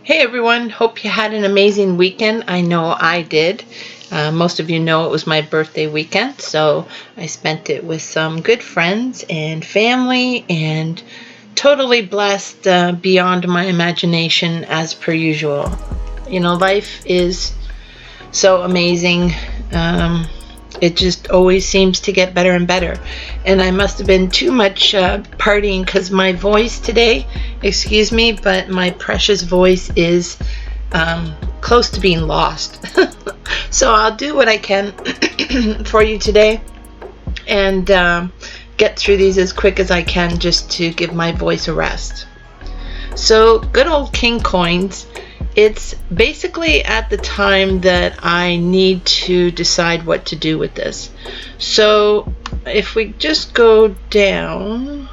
Hey everyone, hope you had an amazing weekend. I know I did. Most of you know it was my birthday weekend, so I spent it with some good friends and family and totally blessed beyond my imagination as per usual. You know, life is so amazing. It just always seems to get better and better. And I must have been too much partying because my voice today, excuse me, but my precious voice is close to being lost. So I'll do what I can for you today and get through these as quick as I can just to give my voice a rest. So good old King Coins. It's basically at the time that I need to decide what to do with this. So if we just go down,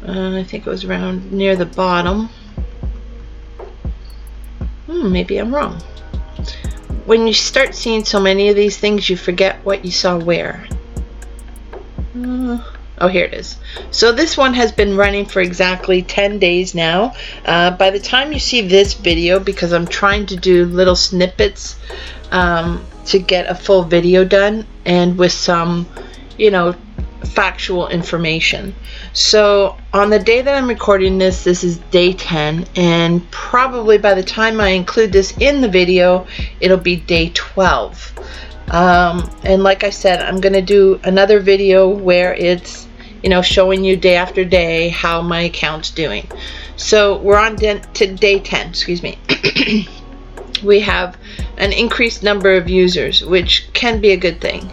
I think it was around near the bottom. Maybe I'm wrong. When you start seeing so many of these things, you forget what you saw where. Oh, here it is. So this one has been running for exactly 10 days now. By the time you see this video, because I'm trying to do little snippets to get a full video done and with some, factual information. So on the day that I'm recording this is day 10, and probably by the time I include this in the video, it'll be day 12. And like I said, I'm going to do another video where it's showing you day after day how my account's doing. So we're on to day 10, excuse me. We have an increased number of users, which can be a good thing.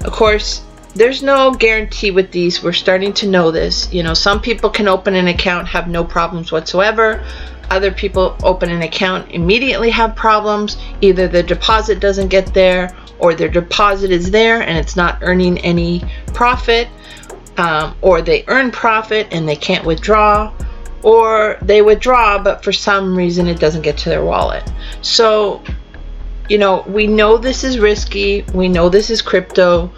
Of course, there's no guarantee with these. We're starting to know this. Some people can open an account, have no problems whatsoever. Other people open an account, immediately have problems. Either the deposit doesn't get there, or their deposit is there and it's not earning any profit. Or they earn profit and they can't withdraw, or they withdraw but for some reason it doesn't get to their wallet. So we know this is risky, we know this is crypto.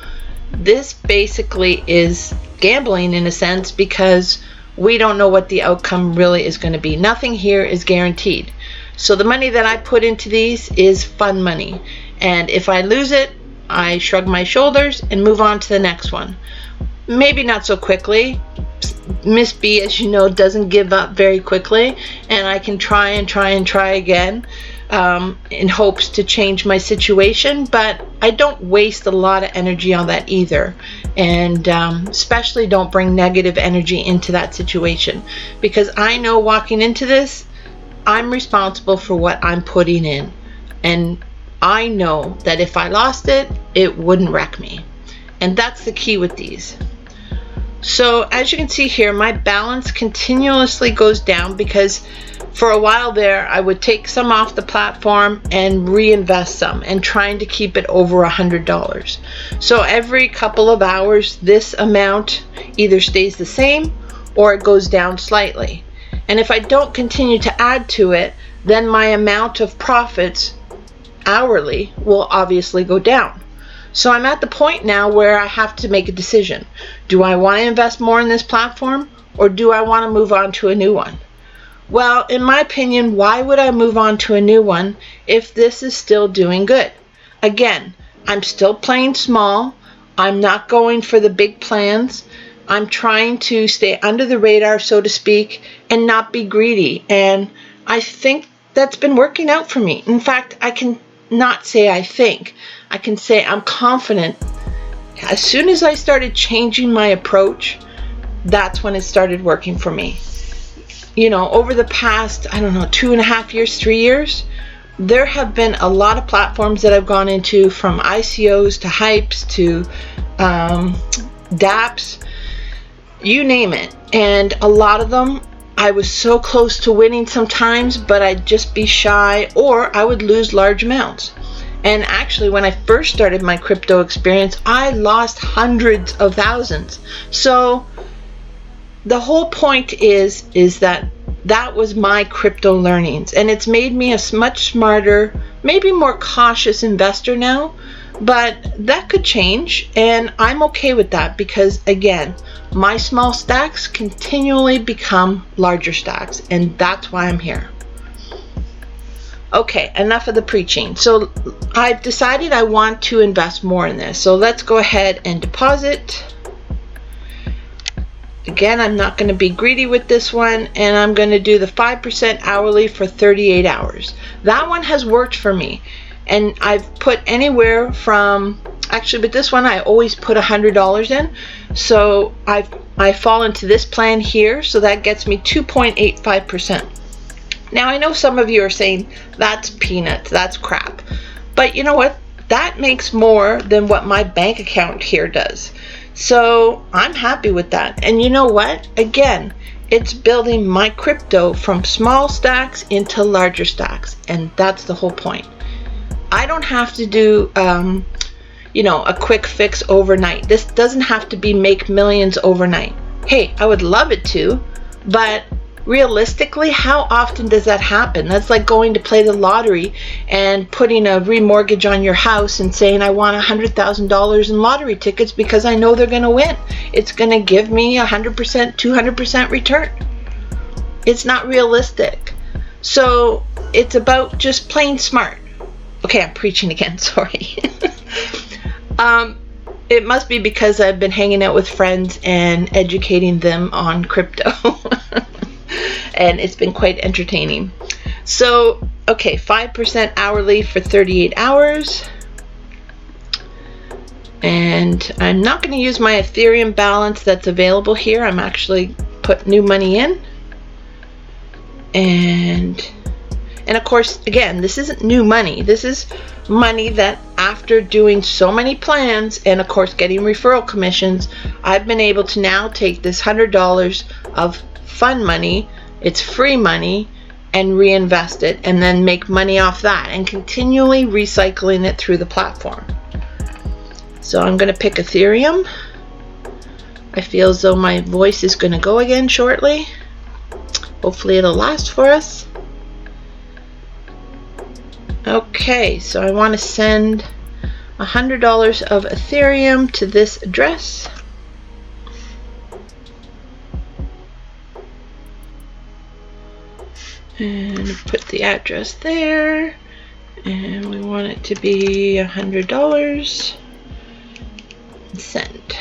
This basically is gambling in a sense, because we don't know what the outcome really is going to be. Nothing here is guaranteed. So the money that I put into these is fun money, and if I lose it, I shrug my shoulders and move on to the next one. Maybe not so quickly. Miss B, as you know, doesn't give up very quickly, and I can try again in hopes to change my situation, but I don't waste a lot of energy on that either, and especially don't bring negative energy into that situation, because I know walking into this, I'm responsible for what I'm putting in, and I know that if I lost it, it wouldn't wreck me, and that's the key with these. So as you can see here, my balance continuously goes down, because for a while there I would take some off the platform and reinvest some, and trying to keep it over $100. So every couple of hours this amount either stays the same or it goes down slightly. And if I don't continue to add to it, then my amount of profits hourly will obviously go down. So I'm at the point now where I have to make a decision. Do I want to invest more in this platform, or do I want to move on to a new one? Well, in my opinion, why would I move on to a new one if this is still doing good? Again, I'm still playing small. I'm not going for the big plans. I'm trying to stay under the radar, so to speak, and not be greedy. And I think that's been working out for me. In fact, I can not say I think. I can say I'm confident. As soon as I started changing my approach, that's when it started working for me. Over the past, 2.5 years, 3 years, there have been a lot of platforms that I've gone into, from ICOs to Hyips to dApps, you name it. And a lot of them, I was so close to winning sometimes, but I'd just be shy, or I would lose large amounts. And actually, when I first started my crypto experience, I lost hundreds of thousands. So the whole point is that was my crypto learnings, and it's made me a much smarter, maybe more cautious investor now. But that could change, and I'm okay with that because, again, my small stacks continually become larger stacks, and that's why I'm here. Okay, enough of the preaching. So I've decided I want to invest more in this. So let's go ahead and deposit. Again, I'm not going to be greedy with this one, and I'm going to do the 5% hourly for 38 hours. That one has worked for me, and I've put anywhere from, actually with this one I always put $100 in, so I fall into this plan here, so that gets me 2.85%. Now I know some of you are saying that's peanuts, that's crap, but you know what, that makes more than what my bank account here does. So I'm happy with that. And you know what? Again, it's building my crypto from small stacks into larger stacks. And that's the whole point. I don't have to do, you know, a quick fix overnight. This doesn't have to be make millions overnight. Hey, I would love it to, but realistically, how often does that happen? That's like going to play the lottery and putting a remortgage on your house and saying, I want $100,000 in lottery tickets because I know they're going to win. It's going to give me 100%, 200% return. It's not realistic. So it's about just playing smart. Okay, I'm preaching again, sorry. It must be because I've been hanging out with friends and educating them on crypto. And it's been quite entertaining. So, okay, 5% hourly for 38 hours. And I'm not going to use my Ethereum balance that's available here. I'm actually put new money in. And of course, again, this isn't new money. This is money that after doing so many plans and of course getting referral commissions, I've been able to now take this $100 of fun money, it's free money, and reinvest it and then make money off that and continually recycling it through the platform. So I'm going to pick Ethereum. I feel as though my voice is going to go again shortly. Hopefully it'll last for us. Okay, so I want to send $100 of Ethereum to this address. And put the address there. And we want it to be $100. Send.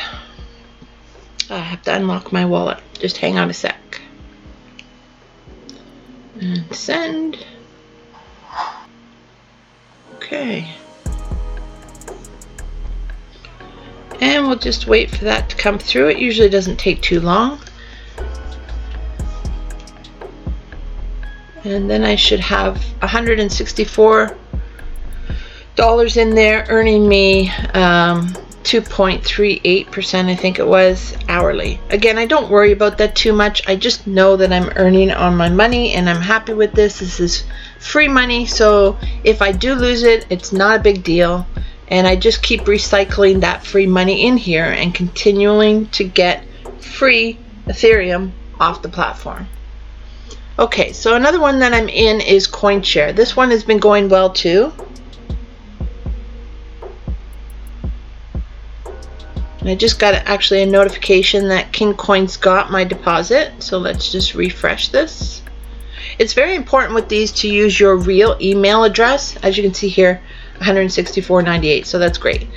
I have to unlock my wallet. Just hang on a sec. And send. Okay. And we'll just wait for that to come through. It usually doesn't take too long. And then I should have $164 in there, earning me 2.38%, I think it was, hourly. Again, I don't worry about that too much. I just know that I'm earning on my money and I'm happy with this. This is free money, so if I do lose it, it's not a big deal. And I just keep recycling that free money in here and continuing to get free Ethereum off the platform. Okay, so another one that I'm in is Coinshare. This one has been going well too. And I just got actually a notification that King Coins got my deposit. So let's just refresh this. It's very important with these to use your real email address. As you can see here, $164.98, so that's great.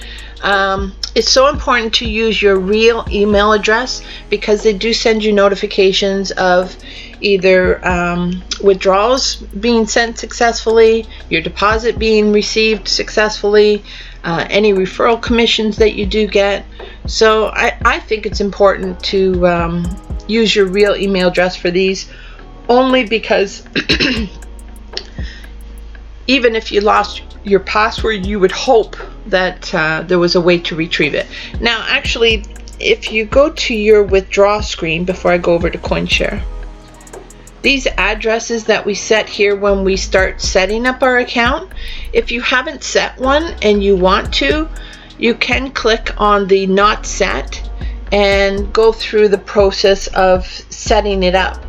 It's so important to use your real email address because they do send you notifications of either withdrawals being sent successfully, your deposit being received successfully, any referral commissions that you do get. So I think it's important to use your real email address for these, only because even if you lost your password, you would hope that there was a way to retrieve it. Now actually, if you go to your withdraw screen, before I go over to Coinshare, these addresses that we set here when we start setting up our account, if you haven't set one and you want to, you can click on the not set and go through the process of setting it up,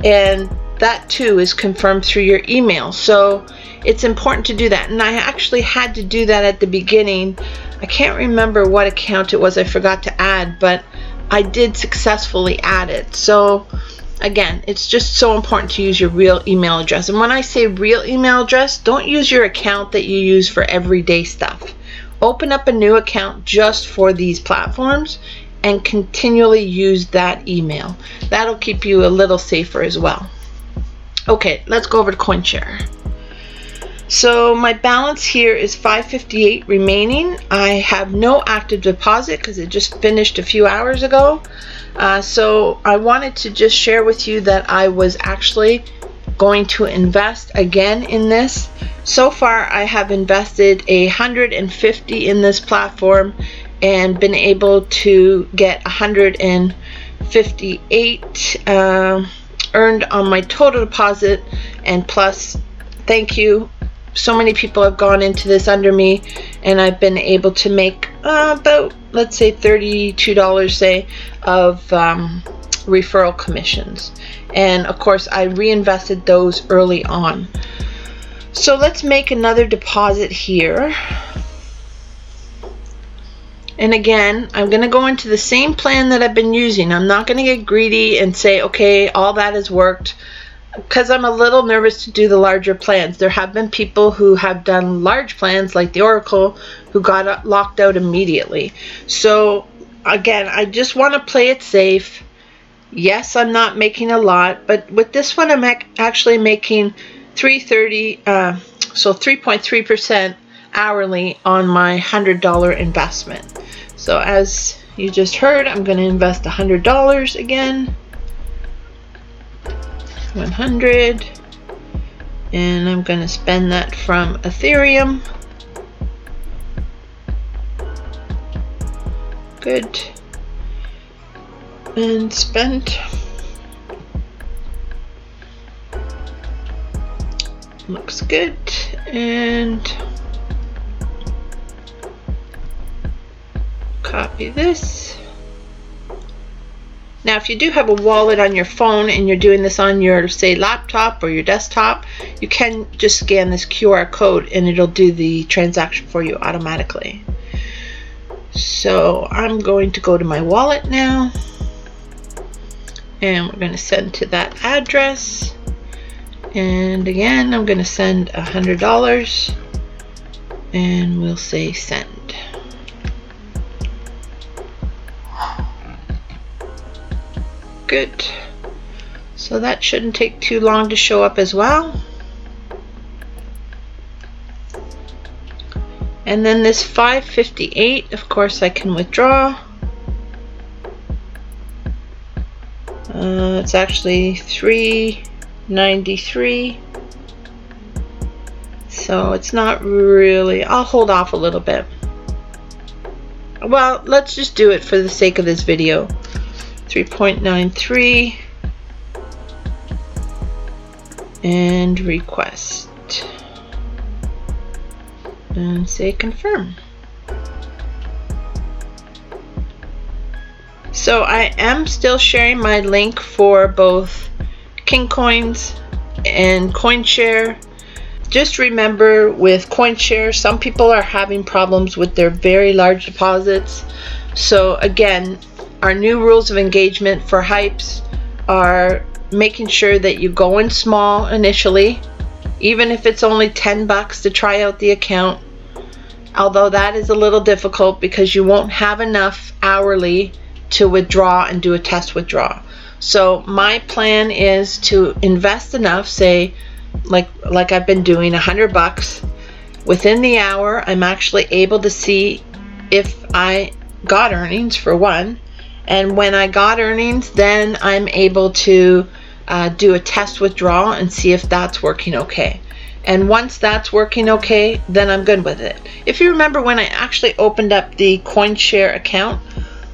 and that too is confirmed through your email. So it's important to do that. And I actually had to do that at the beginning. I can't remember what account it was I forgot to add, but I did successfully add it. So again, it's just so important to use your real email address. And when I say real email address, don't use your account that you use for everyday stuff. Open up a new account just for these platforms and continually use that email. That'll keep you a little safer as well. Okay, let's go over to Coinshare. So my balance here is $558 remaining. I have no active deposit because it just finished a few hours ago. So I wanted to just share with you that I was actually going to invest again in this. So far I have invested $150 in this platform and been able to get 158 earned on my total deposit, and plus, thank you, so many people have gone into this under me, and I've been able to make about, let's say, $32 say of referral commissions. And of course I reinvested those early on. So let's make another deposit here. And again, I'm going to go into the same plan that I've been using. I'm not going to get greedy and say, okay, all that has worked, because I'm a little nervous to do the larger plans. There have been people who have done large plans like the Oracle who got locked out immediately. So again, I just want to play it safe. Yes, I'm not making a lot, but with this one I'm actually making $330, so 3.3% hourly on my $100 investment. So as you just heard, I'm going to invest $100 again. 100, and I'm going to spend that from Ethereum. Good. And spend. Looks good. And copy this. Now if you do have a wallet on your phone and you're doing this on your, say, laptop or your desktop, you can just scan this QR code and it'll do the transaction for you automatically. So I'm going to go to my wallet now, and we're going to send to that address. And again, I'm going to send $100 and we'll say send. Good. So that shouldn't take too long to show up as well. And then this 558, of course, I can withdraw. It's actually 393. So it's not really, I'll hold off a little bit. Well, let's just do it for the sake of this video. 3.93 and request and say confirm. So I am still sharing my link for both KingCoins and Coinshare. Just remember, with Coinshare, some people are having problems with their very large deposits. So again, our new rules of engagement for Hyips are making sure that you go in small initially, even if it's only 10 bucks to try out the account, although that is a little difficult because you won't have enough hourly to withdraw and do a test withdrawal. So my plan is to invest enough, say like I've been doing, 100 bucks. Within the hour, I'm actually able to see if I got earnings, for one. And when I got earnings, then I'm able to do a test withdrawal and see if that's working okay. And once that's working okay, then I'm good with it. If you remember, when I actually opened up the Coinshare account,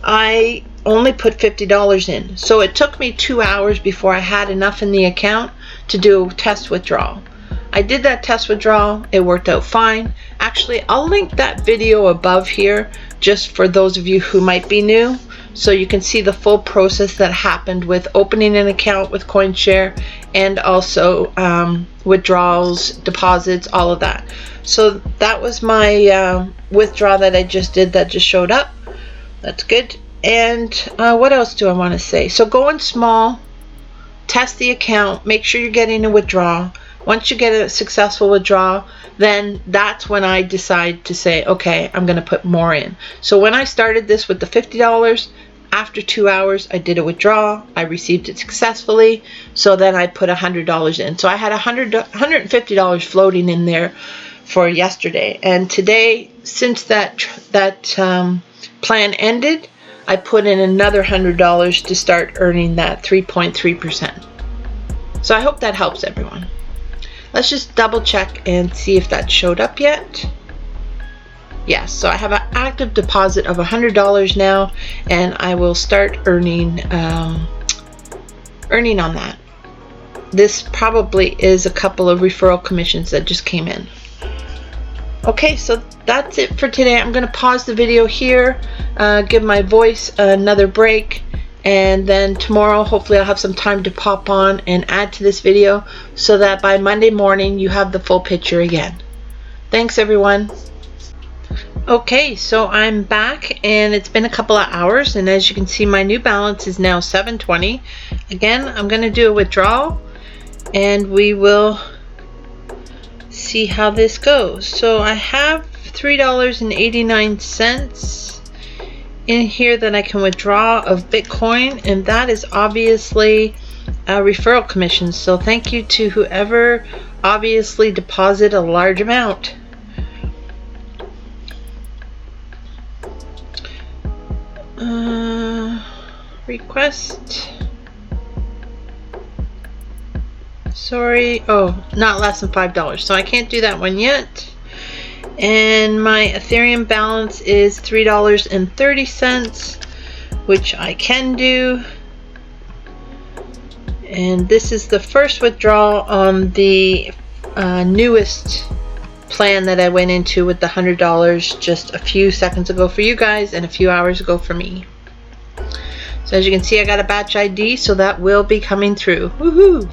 I only put $50 in. So it took me 2 hours before I had enough in the account to do a test withdrawal. I did that test withdrawal. It worked out fine. Actually, I'll link that video above here just for those of you who might be new, so you can see the full process that happened with opening an account with Coinshare and also withdrawals, deposits, all of that. So that was my withdrawal that I just did, that just showed up. That's good. And what else do I want to say? So go in small, test the account, make sure you're getting a withdrawal. Once you get a successful withdrawal, then that's when I decide to say, okay, I'm going to put more in. So when I started this with the $50, after 2 hours, I did a withdrawal. I received it successfully. So then I put $100 in. So I had $150 floating in there for yesterday. And today, since that plan ended, I put in another $100 to start earning that 3.3%. So I hope that helps everyone. Let's just double check and see if that showed up yet. Yes, so I have an active deposit of $100 now, and I will start earning on that. This probably is a couple of referral commissions that just came in. Okay, so that's it for today. I'm going to pause the video here, give my voice another break, and then tomorrow hopefully I'll have some time to pop on and add to this video so that by Monday morning you have the full picture again. Thanks everyone. Okay, so I'm back and it's been a couple of hours, and as you can see my new balance is now $720. Again, I'm going to do a withdrawal and we will see how this goes. So I have $3.89 in here that I can withdraw of Bitcoin, and that is obviously a referral commission. So thank you to whoever obviously deposited a large amount. Request. Sorry. Oh, not less than $5. So I can't do that one yet. And my Ethereum balance is $3.30, which I can do. And this is the first withdrawal on the newest plan that I went into with the $100 just a few seconds ago for you guys and a few hours ago for me. So as you can see, I got a batch ID, so that will be coming through. Woohoo!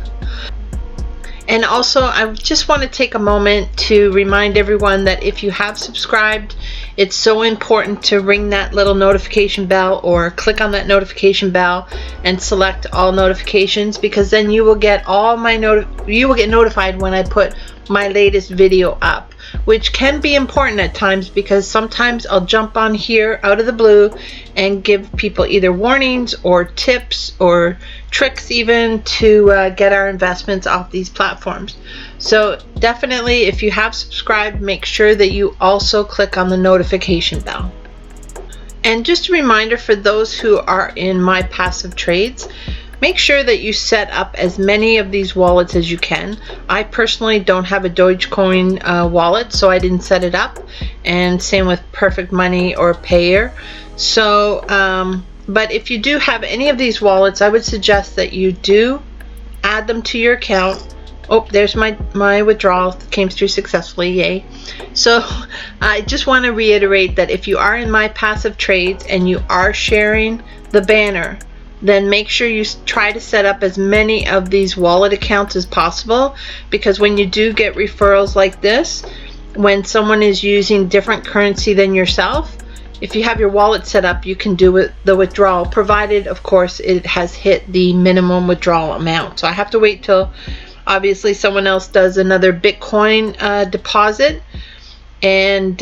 And also, I just want to take a moment to remind everyone that if you have subscribed, it's so important to ring that little notification bell or click on that notification bell and select all notifications, because then you will get all my notified when I put my latest video up, which can be important at times because sometimes I'll jump on here out of the blue and give people either warnings or tips or tricks even to get our investments off these platforms. So definitely, if you have subscribed, make sure that you also click on the notification bell. And just a reminder for those who are in my passive trades, make sure that you set up as many of these wallets as you can. I personally don't have a Dogecoin wallet, so I didn't set it up, and same with Perfect Money or Payer. So but if you do have any of these wallets, I would suggest that you do add them to your account. Oh, there's my withdrawal came through successfully, yay. So I just want to reiterate that if you are in my passive trades and you are sharing the banner, then make sure you try to set up as many of these wallet accounts as possible, because when you do get referrals like this, when someone is using different currency than yourself, if you have your wallet set up, you can do the withdrawal, provided of course it has hit the minimum withdrawal amount. So I have to wait till obviously someone else does another Bitcoin deposit and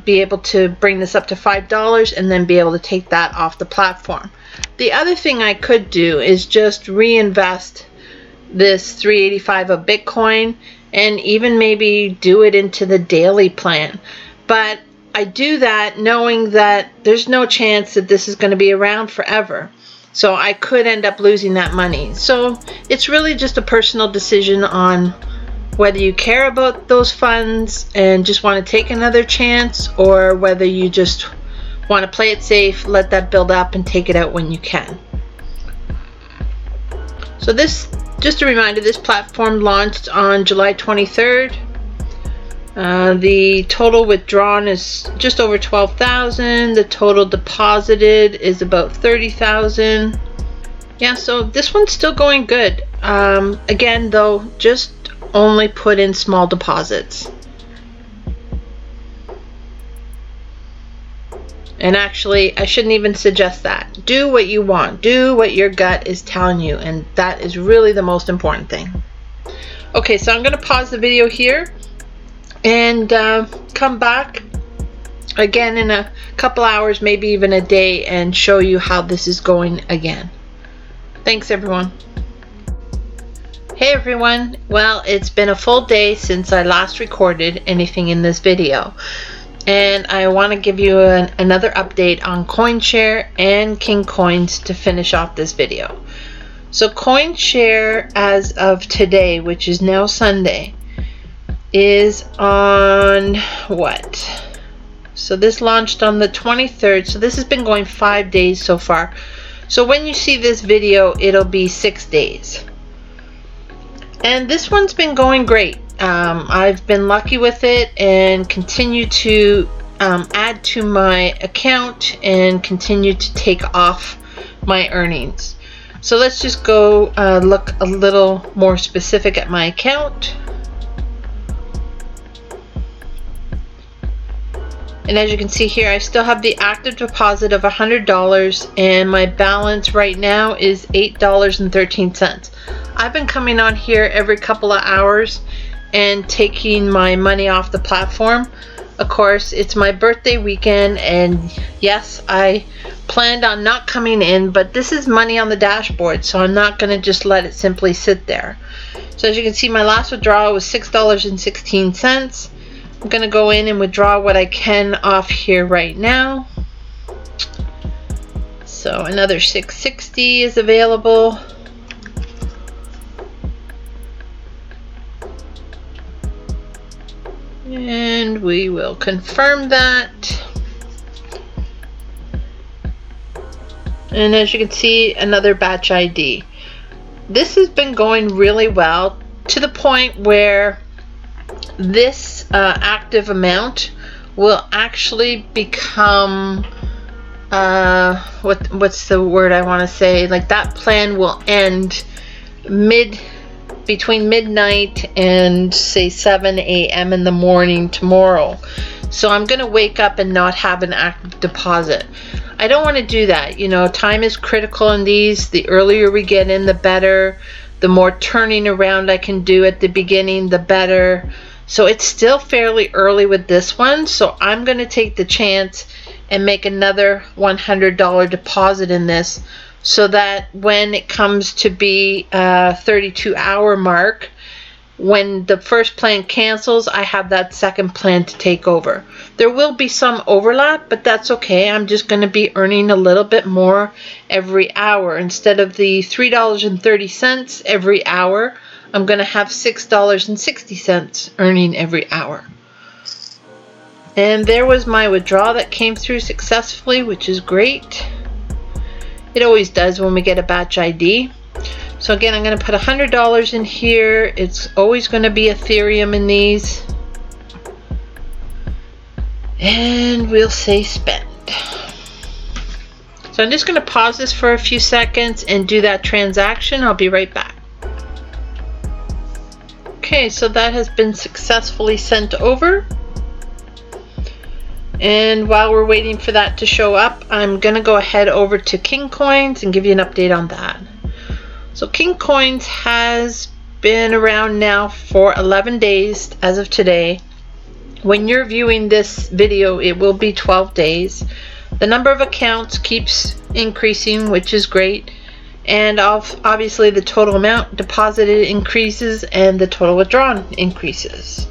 be able to bring this up to $5 and then be able to take that off the platform. The other thing I could do is just reinvest this $385 of Bitcoin and even maybe do it into the daily plan. But I do that knowing that there's no chance that this is going to be around forever. So I could end up losing that money. So it's really just a personal decision on whether you care about those funds and just want to take another chance, or whether you just want to play it safe, let that build up and take it out when you can. So this, just a reminder, this platform launched on July 23rd. The total withdrawn is just over 12,000. The total deposited is about 30,000. yeah, so this one's still going good. Again though, just only put in small deposits. And actually, I shouldn't even suggest that. Do what you want. Do what your gut is telling you, and that is really the most important thing. Okay, so I'm going to pause the video here and come back again in a couple hours, maybe even a day, and show you how this is going again. Thanks, everyone. Hey everyone, well, it's been a full day since I last recorded anything in this video. And I want to give you another update on Coinshare and King Coins to finish off this video. So Coinshare, as of today, which is now Sunday, is on what? So this launched on the 23rd, so this has been going 5 days so far. So when you see this video, it'll be 6 days. And this one's been going great. I've been lucky with it and continue to add to my account and continue to take off my earnings. So let's just go look a little more specific at my account. And as you can see here, I still have the active deposit of $100 and my balance right now is $8.13. I've been coming on here every couple of hours and taking my money off the platform. Of course, it's my birthday weekend, and yes, I planned on not coming in, but this is money on the dashboard, so I'm not going to just let it simply sit there. So as you can see, my last withdrawal was $6.16. I'm going to go in and withdraw what I can off here right now. So another $6.60 is available. And we will confirm that. And as you can see, another batch ID. This has been going really well to the point where this active amount will actually become what's the word I want to say, like that plan will end between midnight and say 7 a.m. in the morning tomorrow. So I'm gonna wake up and not have an active deposit. I don't want to do that. You know, time is critical in these. The earlier we get in, the better. The more turning around I can do at the beginning, the better. So it's still fairly early with this one, so I'm going to take the chance and make another $100 deposit in this, so that when it comes to be a 32-hour mark, when the first plan cancels, I have that second plan to take over. There will be some overlap, but that's okay. I'm just going to be earning a little bit more every hour. Instead of the $3.30 every hour, I'm going to have $6.60 earning every hour. And there was my withdrawal that came through successfully, which is great. It always does when we get a batch ID. So again, I'm going to put $100 in here. It's always going to be Ethereum in these. And we'll say spend. So I'm just going to pause this for a few seconds and do that transaction. I'll be right back. Okay, so that has been successfully sent over. And while we're waiting for that to show up, I'm going to go ahead over to King Coins and give you an update on that. So King Coins has been around now for 11 days as of today. When you're viewing this video, it will be 12 days. The number of accounts keeps increasing, which is great. And obviously the total amount deposited increases and the total withdrawn increases.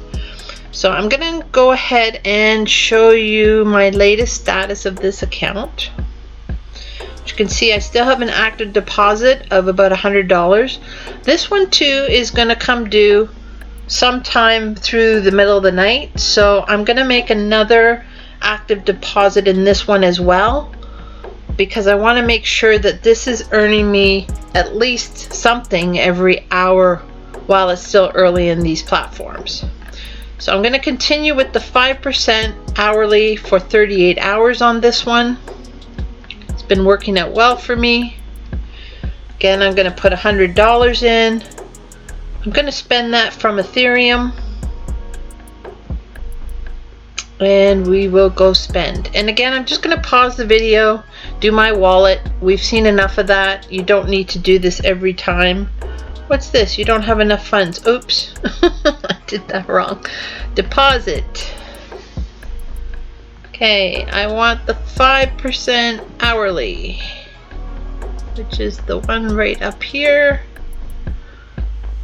So I'm going to go ahead and show you my latest status of this account. As you can see, I still have an active deposit of about $100. This one too is going to come due sometime through the middle of the night, so I'm going to make another active deposit in this one as well, because I want to make sure that this is earning me at least something every hour while it's still early in these platforms. So I'm going to continue with the 5% hourly for 38 hours on this one. It's been working out well for me. Again, I'm going to put $100 in. I'm going to spend that from Ethereum. And we will go spend. And again, I'm just going to pause the video, do my wallet. We've seen enough of that. You don't need to do this every time. What's this? You don't have enough funds. Oops. I did that wrong. Deposit. Okay, I want the 5% hourly, which is the one right up here.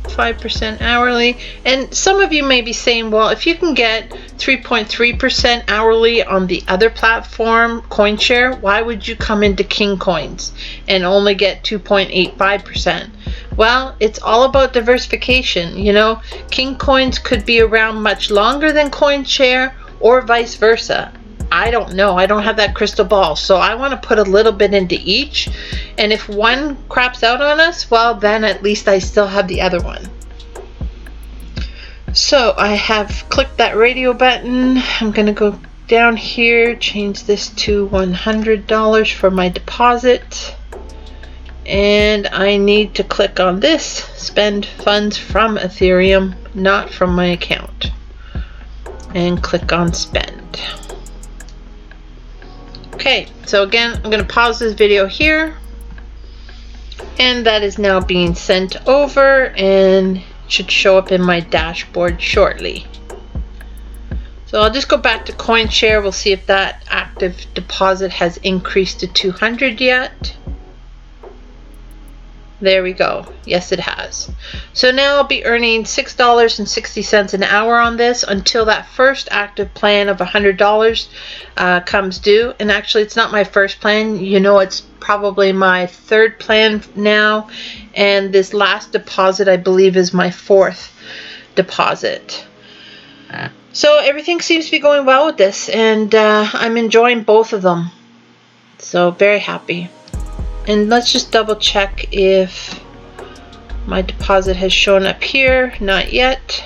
5% hourly. And some of you may be saying, well, if you can get 3.3% hourly on the other platform, Coinshare, why would you come into King Coins and only get 2.85%? Well, it's all about diversification. You know, King Coins could be around much longer than Coinshare or vice versa. I don't know. I don't have that crystal ball. So I want to put a little bit into each. And if one craps out on us, well, then at least I still have the other one. So I have clicked that radio button. I'm going to go down here, change this to $100 for my deposit. And I need to click on this, spend funds from Ethereum, not from my account. And click on spend. Okay, so again, I'm going to pause this video here, and that is now being sent over and should show up in my dashboard shortly. So I'll just go back to Coinshare. We'll see if that active deposit has increased to 200 yet. There we go. Yes, it has. So now I'll be earning $6.60 an hour on this until that first active plan of $100 comes due. And actually, it's not my first plan. You know, it's probably my third plan now. And this last deposit, I believe, is my fourth deposit. So everything seems to be going well with this. And I'm enjoying both of them. So very happy. And let's just double check if my deposit has shown up here. Not yet.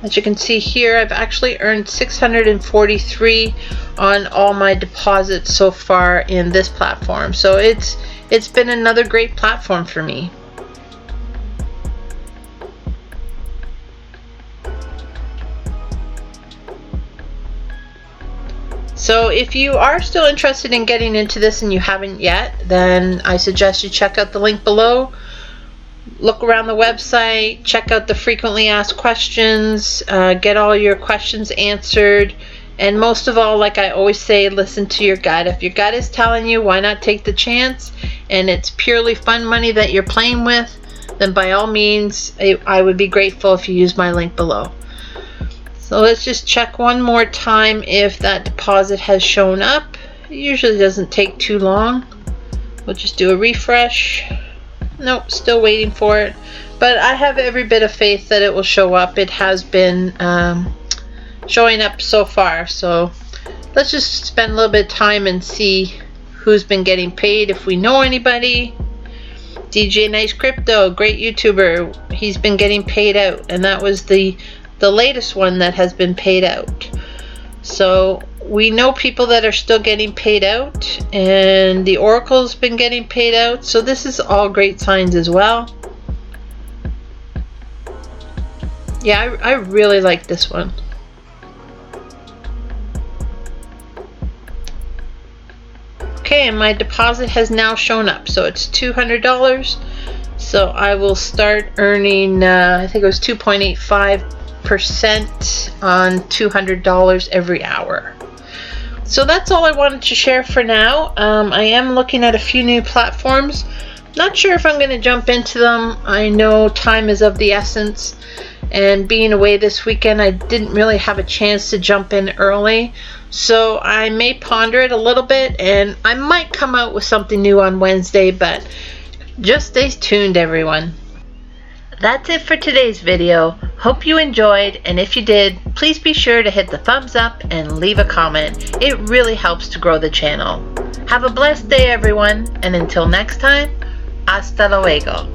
As you can see here, I've actually earned 643 on all my deposits so far in this platform. So it's been another great platform for me. So if you are still interested in getting into this and you haven't yet, then I suggest you check out the link below. Look around the website, check out the frequently asked questions, get all your questions answered, and most of all, like I always say, listen to your gut. If your gut is telling you, why not take the chance, and it's purely fun money that you're playing with, then by all means, I would be grateful if you use my link below. So let's just check one more time if that deposit has shown up. It usually doesn't take too long. We'll just do a refresh. Nope, still waiting for it. But I have every bit of faith that it will show up. It has been showing up so far. So let's just spend a little bit of time and see who's been getting paid, if we know anybody. DJ Nice Crypto, great YouTuber. He's been getting paid out, and that was the latest one that has been paid out. So we know people that are still getting paid out, and the Oracle's been getting paid out. So this is all great signs as well. Yeah, I really like this one. Okay, and my deposit has now shown up. So it's $200. So I will start earning, I think it was 2.85% on $200 every hour. So that's all I wanted to share for now. I am looking at a few new platforms. Not sure if I'm going to jump into them. I know time is of the essence, and being away this weekend, I didn't really have a chance to jump in early. So I may ponder it a little bit, and I might come out with something new on Wednesday, but just stay tuned, everyone. That's it for today's video. Hope you enjoyed, and if you did, please be sure to hit the thumbs up and leave a comment. It really helps to grow the channel. Have a blessed day, everyone, and until next time, hasta luego.